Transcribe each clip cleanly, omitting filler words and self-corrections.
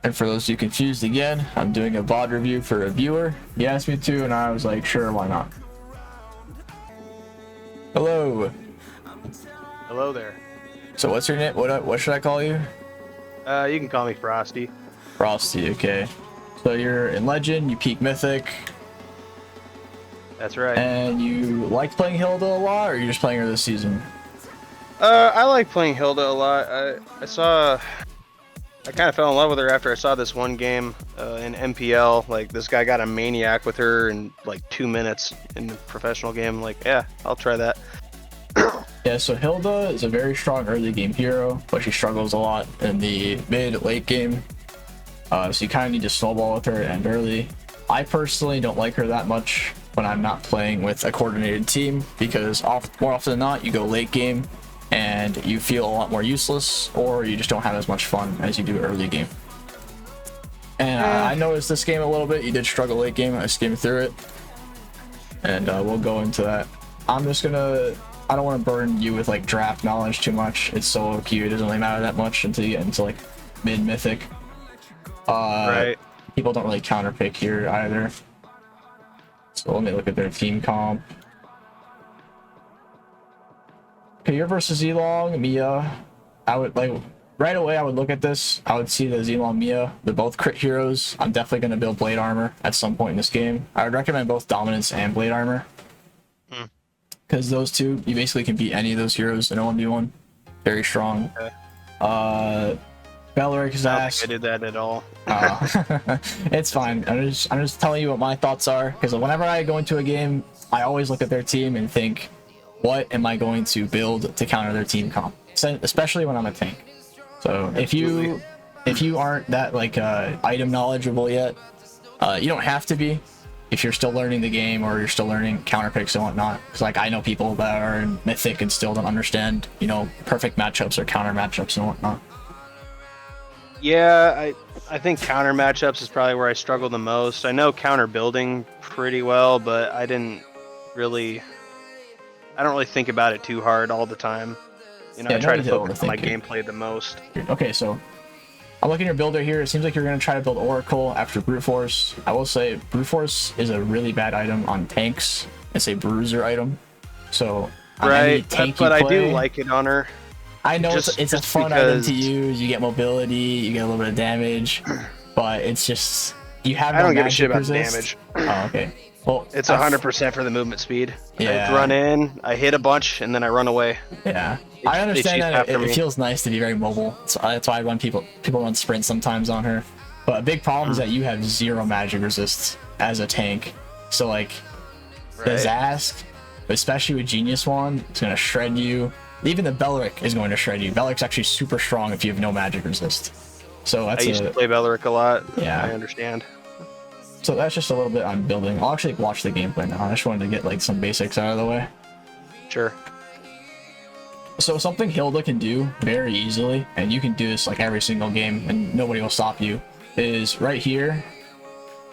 And for those of you confused again, I'm doing a VOD review for a viewer. He asked me to, and I was like, sure, why not? Hello. Hello there. So what's your name? What should I call you? You can call me Frosty. Frosty, okay. So you're in Legend, you peak Mythic. That's right. And you like playing Hilda a lot, or are you just playing her this season? I like playing Hilda a lot. I kind of fell in love with her after I saw this one game in MPL. Like, this guy got a maniac with her in like 2 minutes in the professional game. Like, yeah, I'll try that. Yeah, so Hilda is a very strong early game hero, but she struggles a lot in the mid-late game. So you kind of need to snowball with her and early. I personally don't like her that much when I'm not playing with a coordinated team, because more often than not, you go late game and you feel a lot more useless, or you just don't have as much fun as you do early game. And I noticed this game a little bit. You did struggle late game. I skimmed through it, and we'll go into that. I don't want to burden you with like draft knowledge too much. It's solo queue. It doesn't really matter that much until you get into like mid mythic. Right. People don't really counter pick here either. So let me look at their team comp. Okay, you're versus Zilong, Mia. I would like right away. I would look at this. I would see the Zilong, Mia. They're both crit heroes. I'm definitely going to build blade armor at some point in this game. I would recommend both dominance and blade armor, because those two, you basically can beat any of those heroes in a 1v1. Very strong. Okay. Belric is I don't ass. think I did that at all. It's fine. I'm just telling you what my thoughts are, because whenever I go into a game, I always look at their team and think, what am I going to build to counter their team comp? Especially when I'm a tank. So if you aren't that like item knowledgeable yet, you don't have to be. If you're still learning the game, or you're still learning counter picks and whatnot, because like I know people that are in mythic and still don't understand, you know, perfect matchups or counter matchups and whatnot. Yeah, I think counter matchups is probably where I struggle the most. I know counter building pretty well, but I don't really think about it too hard all the time. You know, Yeah, I try no to need to focus on my overthink it. gameplay the most. Okay, so I'm looking at your builder here. It seems like you're going to try to build Oracle after Brute Force. I will say Brute Force is a really bad item on tanks. It's a bruiser item. So Right, but I do like it on her. I know it's a fun item to use. You get mobility, you get a little bit of damage, but it's just you have. I don't give a magic shit about resist. damage. Oh, okay. Well, It's 100% for the movement speed. Yeah. I run in, I hit a bunch, and then I run away. Yeah, I understand that it me. feels nice to be very mobile. So that's why I run people run sprint sometimes on her. But a big problem is that you have 0 magic resist as a tank. So like the Zask, especially with Genius Wand, it's gonna shred you. Even the Belric is going to shred you. Belic's actually super strong if you have no magic resist. So that's I used to play Belric a lot. Yeah. I understand. So that's just a little bit I'm building. I'll actually watch the gameplay now. I just wanted to get like some basics out of the way. Sure. So something Hilda can do very easily, and you can do this like every single game and nobody will stop you, is right here.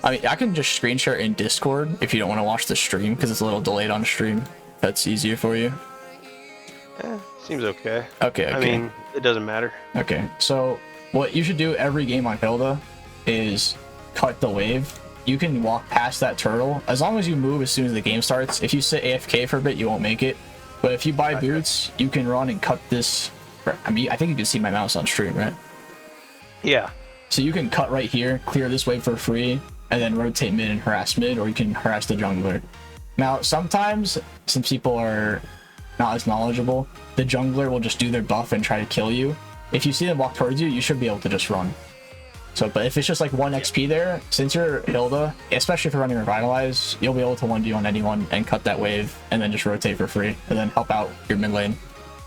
I mean, I can just screen share in Discord if you don't want to watch the stream, because it's a little delayed on stream. That's easier for you. Seems okay. Okay. I mean, it doesn't matter. Okay, so what you should do every game on Hilda is cut the wave. You can walk past that turtle as long as you move as soon as the game starts. If you sit AFK for a bit, you won't make it. But if you buy boots, you can run and cut this. I mean, I think you can see my mouse on stream, right? Yeah. So you can cut right here, clear this wave for free, and then rotate mid and harass mid, or you can harass the jungler. Now, sometimes, since people are not as knowledgeable, the jungler will just do their buff and try to kill you. If you see them walk towards you, you should be able to just run. So, but if it's just like 1 XP there, since you're Hilda, especially if you're running Revitalize, you'll be able to 1v1 anyone and cut that wave, and then just rotate for free, and then help out your mid lane.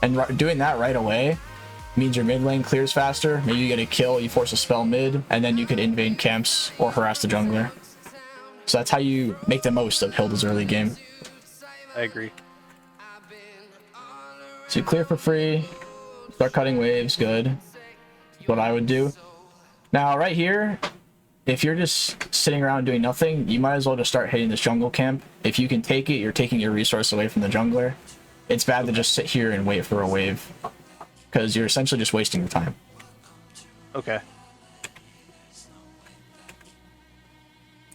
And doing that right away means your mid lane clears faster. Maybe you get a kill, you force a spell mid, and then you could invade camps or harass the jungler. So that's how you make the most of Hilda's early game. I agree. So you clear for free, start cutting waves, good. That's what I would do. Now right here, if you're just sitting around doing nothing, you might as well just start hitting this jungle camp. If you can take it, you're taking your resource away from the jungler. It's bad to just sit here and wait for a wave, because you're essentially just wasting your time. Okay.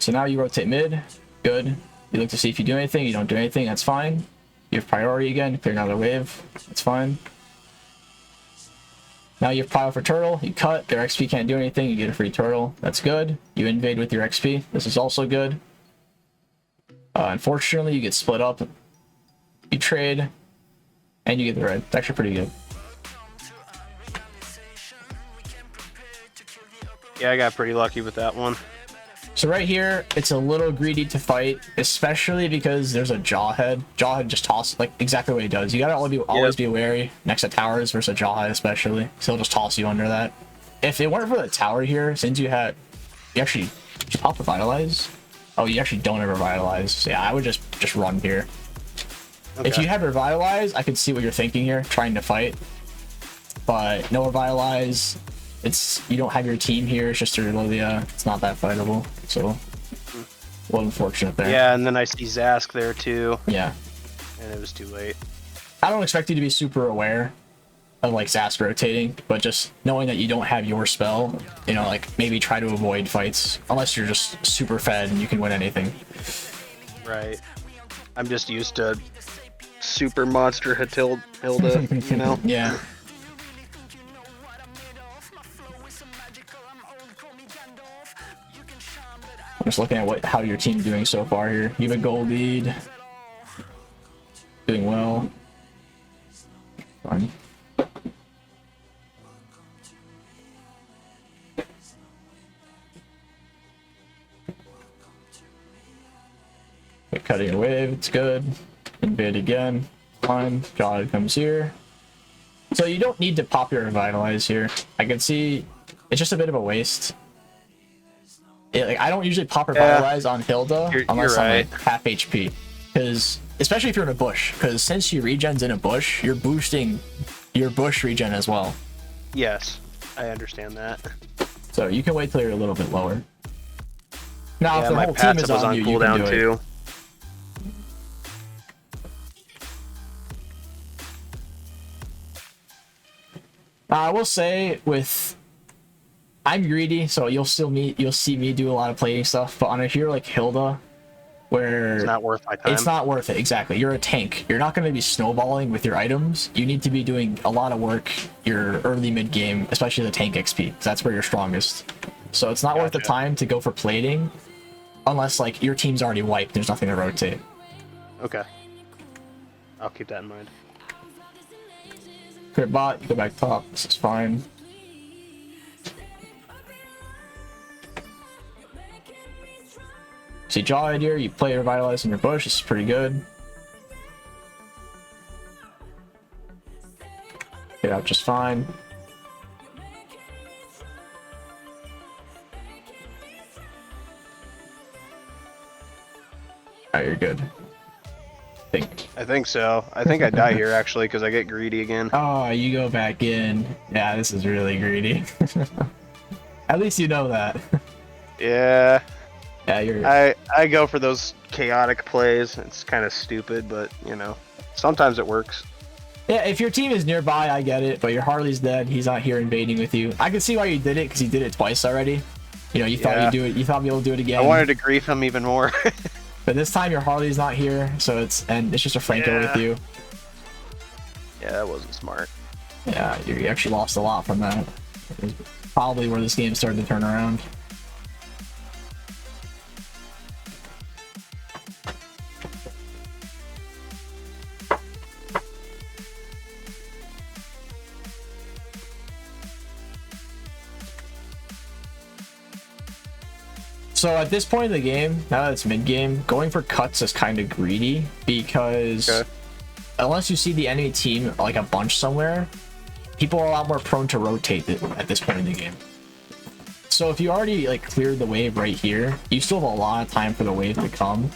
So now you rotate mid. Good. You look to see if you do anything. You don't do anything. That's fine. You have priority again. Clear another wave. That's fine. Now you have pile for turtle. You cut. Their XP can't do anything. You get a free turtle. That's good. You invade with your XP. This is also good. Unfortunately, you get split up. You trade. And you get the red. It's actually pretty good. Yeah, I got pretty lucky with that one. So right here, it's a little greedy to fight, especially because there's a jawhead. Jawhead just tosses like exactly what he does. You gotta always be wary next to towers versus a jawhead, especially. So he'll just toss you under that. If it weren't for the tower here, since you actually pop revitalize. Oh, you actually don't ever revitalize. So yeah, I would just run here. Okay. If you had revitalize, I could see what you're thinking here, trying to fight. But no revitalize. You don't have your team here. It's just really it's not that fightable. So a little unfortunate there. Yeah, and then I see Zask there too. Yeah. And it was too late. I don't expect you to be super aware of like Zask rotating, but just knowing that you don't have your spell, you know, like maybe try to avoid fights unless you're just super fed and you can win anything. Right. I'm just used to super monster Hilda, you know? Yeah. I'm just looking at how your team's doing so far here. You have a gold lead. Doing well. Fine. Cutting a wave, it's good. Invade again. Fine. God comes here. So you don't need to pop your revitalize here. I can see it's just a bit of a waste. Like, I don't usually pop revitalize on Hilda unless I'm like half HP, because especially if you're in a bush, because since you regen's in a bush, you're boosting your bush regen as well. Yes, I understand that. So you can wait till you're a little bit lower. Now, yeah, if the whole team is on you, you can do too. it. I will say I'm greedy, so you'll see me do a lot of plating stuff, but on a hero like Hilda, where it's not worth my time. It's not worth it, exactly. You're a tank. You're not going to be snowballing with your items. You need to be doing a lot of work your early mid game, especially the tank XP, because that's where you're strongest. So it's not worth the time to go for plating, unless like your team's already wiped. There's nothing to rotate. Okay, I'll keep that in mind. Clear bot, you go back top. This is fine. See Jawhead here, you play Revitalize in your bush, this is pretty good. Get out just fine. Alright, you're good. I think so. I think I die here actually because I get greedy again. Oh, you go back in. Yeah, this is really greedy. At least you know that. Yeah. Yeah, you're. I go for those chaotic plays. It's kind of stupid, but you know, sometimes it works. Yeah, if your team is nearby, I get it. But your Harley's dead. He's not here invading with you. I can see why you did it, because he did it twice already. You know, you thought you'd do it. You thought you'd be able to do it again. I wanted to grief him even more. But this time your Harley's not here, so it's just a flanker with you. Yeah, that wasn't smart. Yeah, you actually lost a lot from that. It was probably where this game started to turn around. So at this point in the game, now that it's mid-game, going for cuts is kind of greedy, because unless you see the enemy team like a bunch somewhere, people are a lot more prone to rotate at this point in the game. So if you already like cleared the wave right here, you still have a lot of time for the wave to come.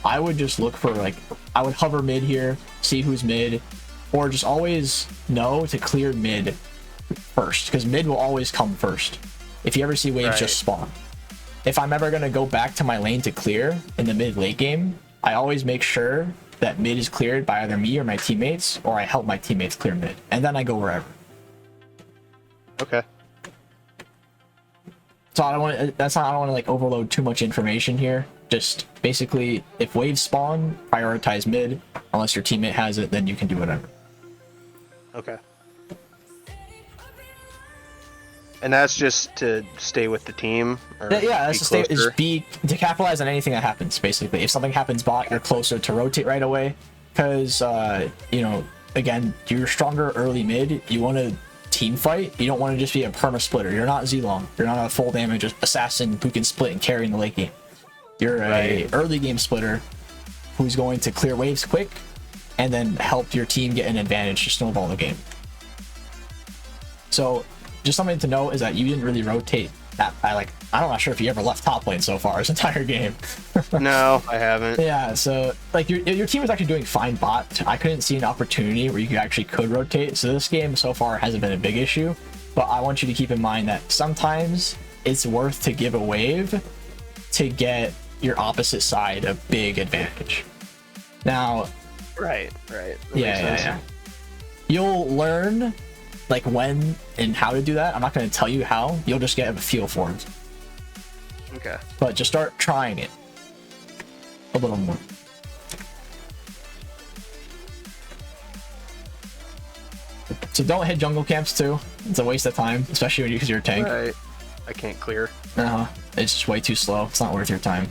I would just look for I would hover mid here, see who's mid, or just always know to clear mid first, because mid will always come first. If you ever see waves just spawn. If I'm ever going to go back to my lane to clear in the mid-late game, I always make sure that mid is cleared by either me or my teammates, or I help my teammates clear mid, and then I go wherever. Okay. So I don't want to. I don't want to like overload too much information here. Just basically, if waves spawn, prioritize mid. Unless your teammate has it, then you can do whatever. Okay. And that's just to stay with the team? Or Yeah, that's to to capitalize on anything that happens, basically. If something happens bot, you're closer to rotate right away. Because, you know, again, you're stronger early mid. You want to team fight. You don't want to just be a perma splitter. You're not Z-Long. You're not a full damage assassin who can split and carry in the late game. You're a early game splitter who's going to clear waves quick and then help your team get an advantage to snowball the game. So just something to note is that you didn't really rotate that. I'm not sure if you ever left top lane so far this entire game. No, I haven't. Yeah, so like your team was actually doing fine bot. I couldn't see an opportunity where you could rotate. So this game so far hasn't been a big issue, but I want you to keep in mind that sometimes it's worth to give a wave to get your opposite side a big advantage. Now, right. Yeah. You'll learn like when and how to do that. I'm not going to tell you how. You'll just get a feel for it. Okay. But just start trying it a little more. So don't hit jungle camps too. It's a waste of time, especially when because you're a tank. Right. I can't clear. It's just way too slow. It's not worth your time.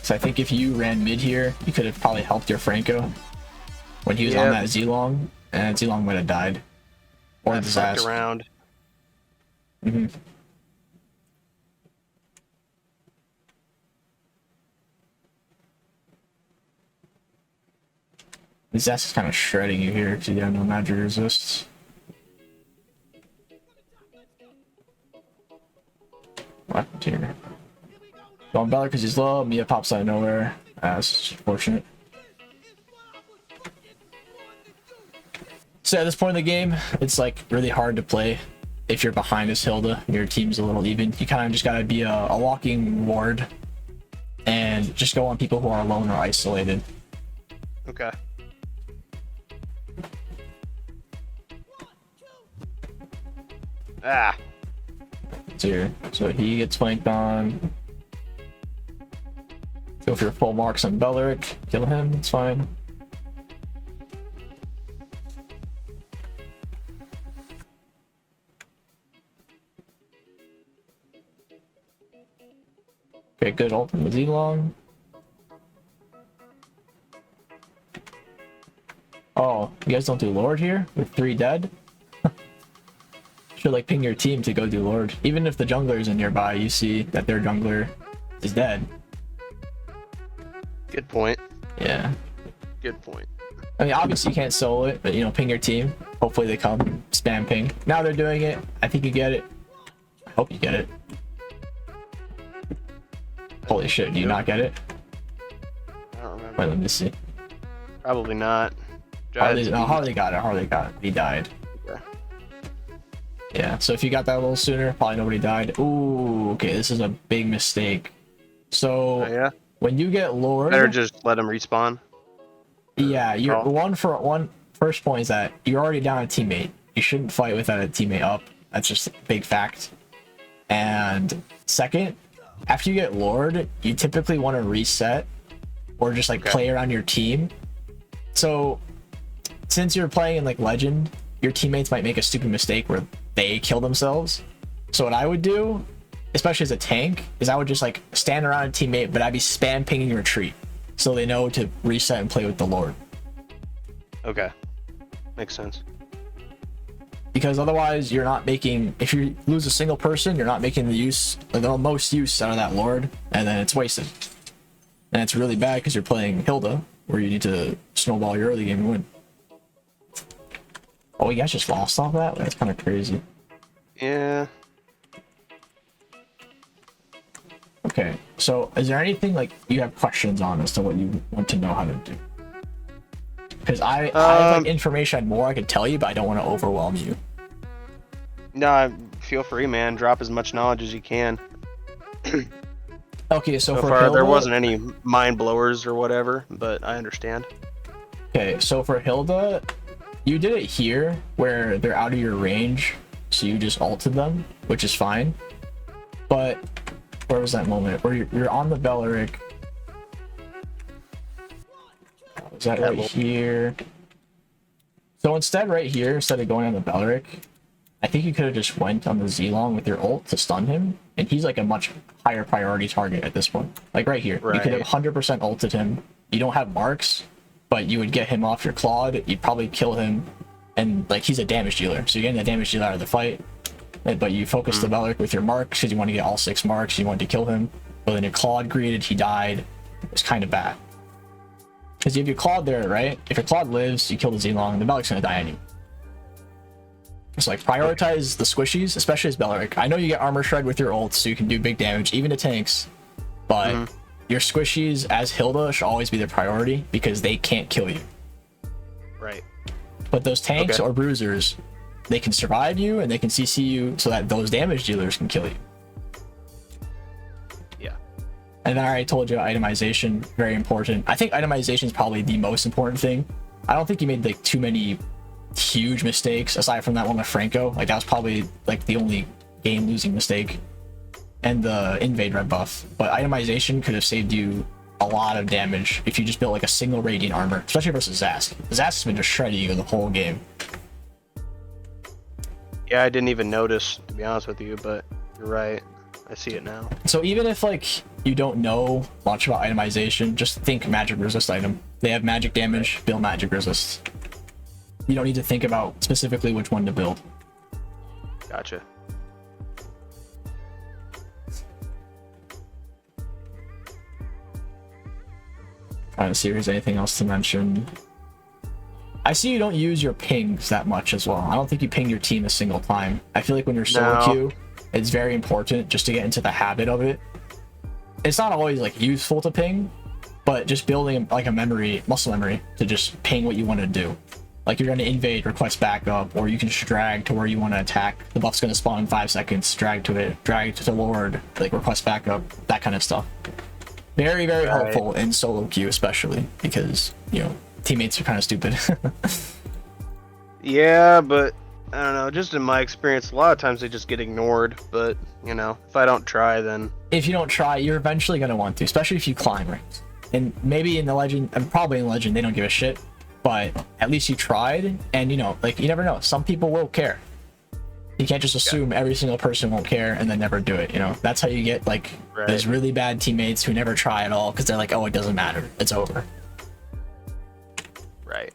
So I think if you ran mid here, you could have probably helped your Franco when he was on that Z-Long, and Z-Long might have died. Or disaster. Around. Mm-hmm. This ass is kind of shredding you here because you have no magic resists. What happened here? Going Beller because he's low. Mia pops out of nowhere. That's fortunate. So at this point in the game, it's like really hard to play if you're behind as Hilda. Your team's a little even. You kind of just gotta be a walking ward and just go on people who are alone or isolated. Okay. Ah. So he gets flanked on. Go for your full marks on Belleric. Kill him. It's fine. Okay, good ult from the Z-Long. Oh, you guys don't do Lord here with 3 dead? Should like ping your team to go do Lord. Even if the jungler is nearby, you see that their jungler is dead. Good point. Yeah. Good point. I mean, obviously you can't solo it, but you know, ping your team. Hopefully they come. Spam ping. Now they're doing it. I think you get it. I hope you get it. Holy shit, do you not get it? I don't remember. Wait, let me see. Probably not. Harley got it. Harley got it. He died. Okay. Yeah, so if you got that a little sooner, probably nobody died. Ooh, okay, this is a big mistake. So when you get Lord, better just let him respawn. Yeah, you're first point is that you're already down a teammate. You shouldn't fight without a teammate up. That's just a big fact. And second, after you get Lord, you typically want to reset or just like play around your team. So since you're playing in like Legend, your teammates might make a stupid mistake where they kill themselves. So what I would do, especially as a tank, is I would just like stand around a teammate, but I'd be spam pinging retreat so they know to reset and play with the Lord. Okay, makes sense. Because otherwise you're not making, if you lose a single person, you're not making the most use out of that Lord, and then it's wasted. And it's really bad because you're playing Hilda, where you need to snowball your early game and win. Oh, you guys just lost off that? That's kind of crazy. Yeah. Okay, so is there anything like you have questions on as to what you want to know how to do? Because I have like information more I could tell you, but I don't want to overwhelm you. No, feel free, man. Drop as much knowledge as you can. Okay, so for far Hilda, there wasn't any mind blowers or whatever, but I understand. Okay, so for Hilda, you did it here where they're out of your range, so you just ulted them. which is fine. But where was that moment where you're on the Belleric? Is that right here? So instead, right here, instead of going on the Belleric, I think you could have just went on the Z-Long with your ult to stun him, and he's like a much higher priority target at this point. Like right here, you could have 100% ulted him. You don't have marks, but you would get him off your Claude. You'd probably kill him, and like he's a damage dealer, so you're getting the damage dealer out of the fight. But you focus the Belleric with your marks because you want to get all 6 marks. You want to kill him, but then your Claude greeted, he died. It's kind of bad because you have your Claude there, right? If your Claude lives, you kill the Z-Long, the Belleric's gonna die anyway. So like prioritize the squishies, especially as Belleric. I know you get armor shred with your ult, so you can do big damage even to tanks, but your squishies as Hilda should always be the priority because they can't kill you. Right. But those tanks or bruisers, they can survive you and they can CC you so that those damage dealers can kill you. Yeah. And then I already told you itemization, very important. I think itemization is probably the most important thing. I don't think you made like too many huge mistakes aside from that one with Franco. Like that was probably like the only game losing mistake, and the invade red buff. But itemization could have saved you a lot of damage if you just built like a single radiant armor, especially versus Zask. Zask has been just shredding you the whole game. Yeah, I didn't even notice, to be honest with you, but you're right. I see it now. So even if like you don't know much about itemization, just think magic resist item. They have magic damage, build magic resist. You don't need to think about specifically which one to build. Gotcha. Trying to see if there's anything else to mention. I see you don't use your pings that much as well. I don't think you ping your team a single time. I feel like when you're solo queue, it's very important just to get into the habit of it. It's not always like useful to ping, but just building like a muscle memory to just ping what you want to do. Like you're going to invade, request backup, or you can just drag to where you want to attack. The buff's going to spawn in 5 seconds, drag to it, drag to the Lord, like request backup, that kind of stuff. Very, very helpful in solo queue, especially because, you know, teammates are kind of stupid. Yeah, but I don't know, just in my experience, a lot of times they just get ignored, but you know, if I don't try, then if you don't try, you're eventually going to want to, especially if you climb ranks. And maybe in the legend, and probably in legend, they don't give a shit, but at least you tried, and you know, like you never know, some people will care. You can't just assume every single person won't care and then never do it, you know. That's how you get like those really bad teammates who never try at all because they're like, oh, it doesn't matter, it's over. Right.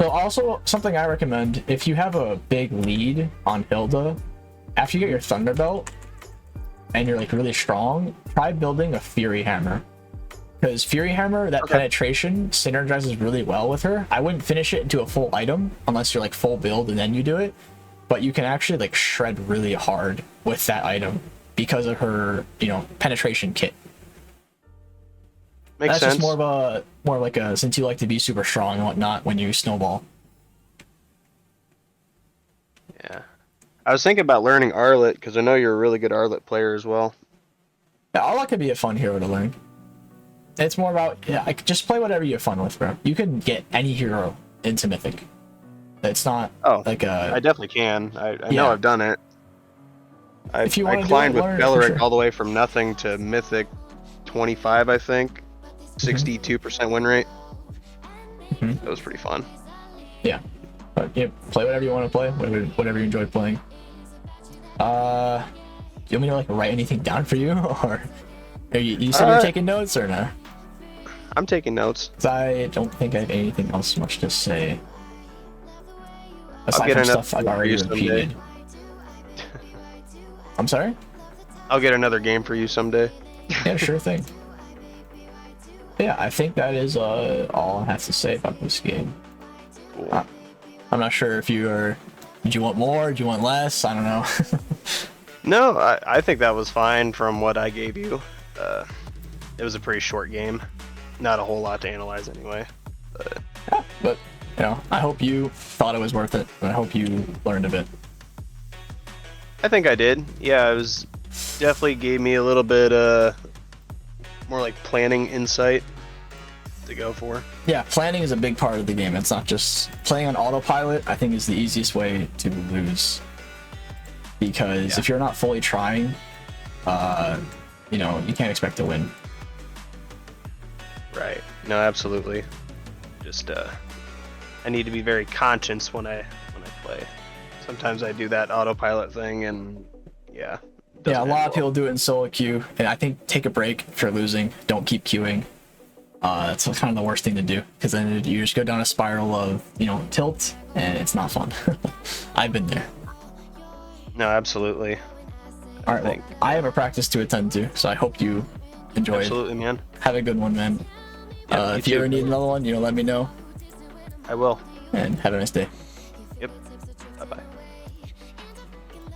So also something I recommend, if you have a big lead on Hilda, after you get your Thunder Belt and you're like really strong, try building a Fury Hammer. Because Fury Hammer, that penetration synergizes really well with her. I wouldn't finish it into a full item unless you're like full build and then you do it. But you can actually like shred really hard with that item because of her, you know, penetration kit. Makes sense. That's just more like a, since you like to be super strong and whatnot when you snowball. Yeah. I was thinking about learning Arlet because I know you're a really good Arlet player as well. Yeah, Arlet could be a fun hero to learn. It's more about, just play whatever you have fun with, bro. You can get any hero into Mythic. It's not like a... I definitely can. I know I've done it. I climbed with Belleric all the way from nothing to Mythic 25, I think. 62% win rate. That was pretty fun. Yeah. But yeah, play whatever you want to play, whatever you enjoy playing. Do you want me to like write anything down for you, or you said you're taking notes or no? I'm taking notes. I don't think I have anything else much to say. Aside from stuff I've already repeated. I'm sorry? I'll get another game for you someday. Yeah, sure thing. Yeah, I think that is all I have to say about this game. Cool. I'm not sure if did you want more, do you want less? I don't know. No, I think that was fine from what I gave you. It was a pretty short game. Not a whole lot to analyze anyway. But you know, I hope you thought it was worth it, and I hope you learned a bit. I think I did. Yeah, it was definitely gave me a little bit more like planning insight to go for. Yeah, planning is a big part of the game. It's not just playing on autopilot. I think is the easiest way to lose, because if you're not fully trying, you know, you can't expect to win. Right. No, absolutely. Just I need to be very conscious when I play. Sometimes I do that autopilot thing, and yeah. Yeah, a lot of people do it in solo queue, and I think take a break if you're losing. Don't keep queuing. That's kind of the worst thing to do, because then you just go down a spiral of, you know, tilt, and it's not fun. I've been there. No, absolutely. All right, well, I have a practice to attend to, so I hope you enjoy. Absolutely, man. Have a good one, man. Yeah, if you ever need another one, you know, let me know. I will. And have a nice day.